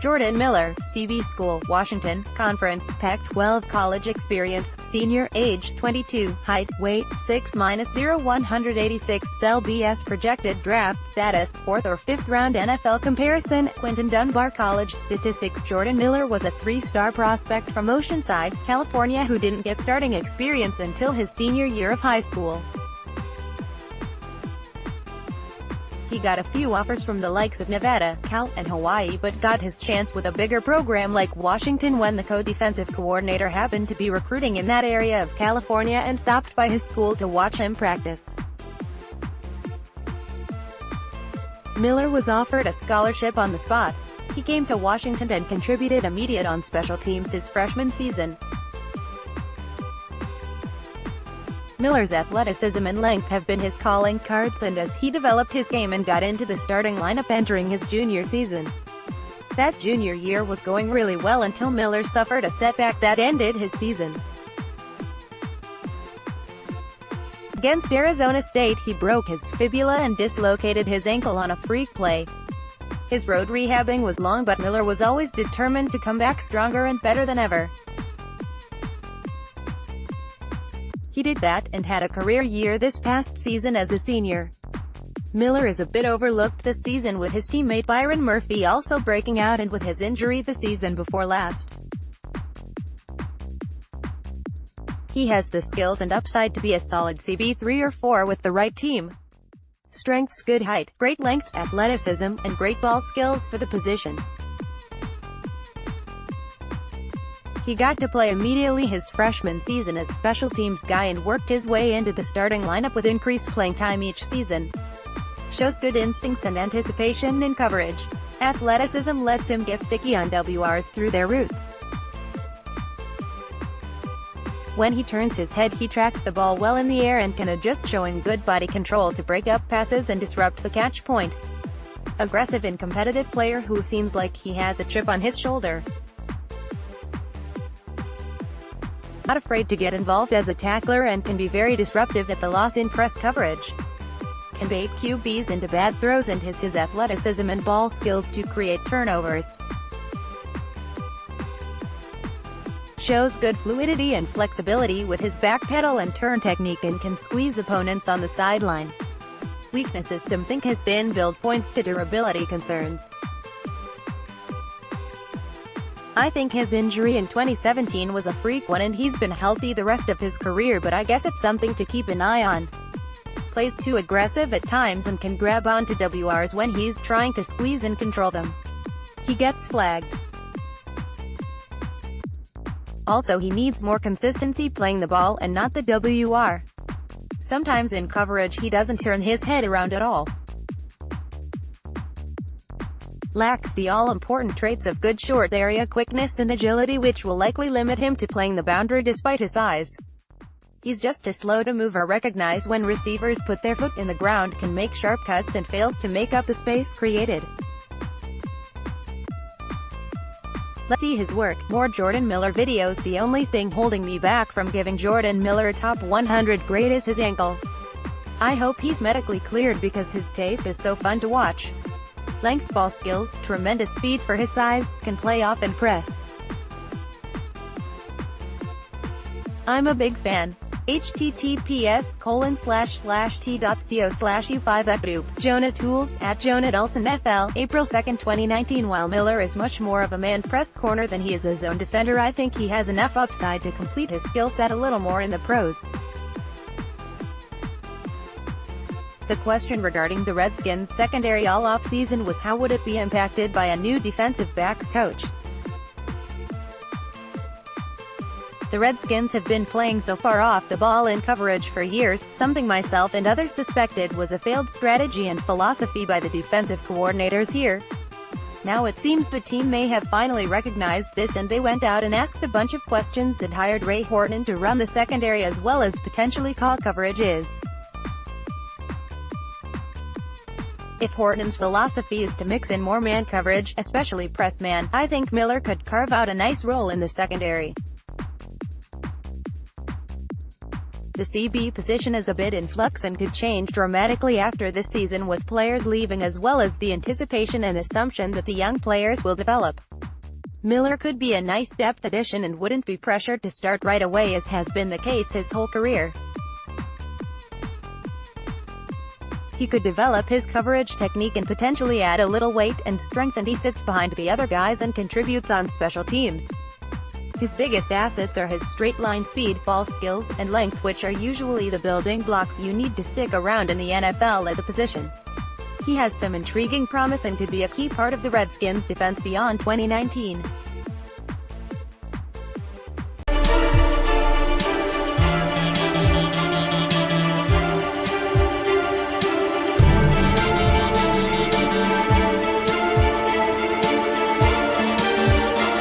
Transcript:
Jordan Miller, CBSchool, Washington, Conference, Pac-12 college experience, senior, age, 22, height, weight, 6-0 186, lbsProjected draft status, 4th or 5th round NFL comparison, Quinton Dunbar college statistics. Jordan Miller was a 3-star prospect from Oceanside, California who didn't get starting experience until his senior year of high school. He got a few offers from the likes of Nevada, Cal, and Hawaii but got his chance with a bigger program like Washington when the co-defensive coordinator happened to be recruiting in that area of California and stopped by his school to watch him practice. Miller was offered a scholarship on the spot. He came to Washington and contributed immediately on special teams his freshman season. Miller's athleticism and length have been his calling cards, and as he developed his game and got into the starting lineup entering his junior season. That junior year was going really well until Miller suffered a setback that ended his season. Against Arizona State, he broke his fibula and dislocated his ankle on a freak play. His road rehabbing was long, but Miller was always determined to come back stronger and better than ever. He did that, and had a career year this past season as a senior. Miller is a bit overlooked this season, with his teammate Byron Murphy also breaking out and with his injury the season before last. He has the skills and upside to be a solid CB3 or 4 with the right team. Strengths: good height, great length, athleticism, and great ball skills for the position. He got to play immediately his freshman season as special teams guy and worked his way into the starting lineup with increased playing time each season. Shows good instincts and anticipation in coverage. Athleticism lets him get sticky on WRs through their routes. When he turns his head, he tracks the ball well in the air and can adjust, showing good body control to break up passes and disrupt the catch point. Aggressive and competitive player who seems like he has a chip on his shoulder. Not afraid to get involved as a tackler and can be very disruptive at the loss in press coverage. Can bait QBs into bad throws and has his athleticism and ball skills to create turnovers. Shows good fluidity and flexibility with his backpedal and turn technique and can squeeze opponents on the sideline. Weaknesses: some think his thin build points to durability concerns. I think his injury in 2017 was a freak one and he's been healthy the rest of his career, but I guess it's something to keep an eye on. Plays too aggressive at times and can grab onto WRs when he's trying to squeeze and control them. He gets flagged. Also, he needs more consistency playing the ball and not the WR. Sometimes in coverage he doesn't turn his head around at all. Lacks the all-important traits of good short area quickness and agility, which will likely limit him to playing the boundary despite his size. He's just too slow to move or recognize when receivers put their foot in the ground, can make sharp cuts and fails to make up the space created. Let's see his work. More Jordan Miller videos. The only thing holding me back from giving Jordan Miller a top 100 grade is his ankle. I hope he's medically cleared because his tape is so fun to watch. Length, ball skills, tremendous speed for his size, can play off and press. I'm a big fan. https://t.co/u5@group. Jonah Tools, @JonahDelsonFL, April 2, 2019. While Miller is much more of a man press corner than he is a zone defender, I think he has enough upside to complete his skill set a little more in the pros. The question regarding the Redskins' secondary all off-season was how would it be impacted by a new defensive backs coach. The Redskins have been playing so far off the ball in coverage for years, something myself and others suspected was a failed strategy and philosophy by the defensive coordinators here. Now it seems the team may have finally recognized this, and they went out and asked a bunch of questions and hired Ray Horton to run the secondary as well as potentially call coverages. If Horton's philosophy is to mix in more man coverage, especially press man, I think Miller could carve out a nice role in the secondary. The CB position is a bit in flux and could change dramatically after this season, with players leaving as well as the anticipation and assumption that the young players will develop. Miller could be a nice depth addition and wouldn't be pressured to start right away, as has been the case his whole career. He could develop his coverage technique and potentially add a little weight and strength, and he sits behind the other guys and contributes on special teams. His biggest assets are his straight-line speed, ball skills, and length, which are usually the building blocks you need to stick around in the NFL at the position. He has some intriguing promise and could be a key part of the Redskins' defense beyond 2019.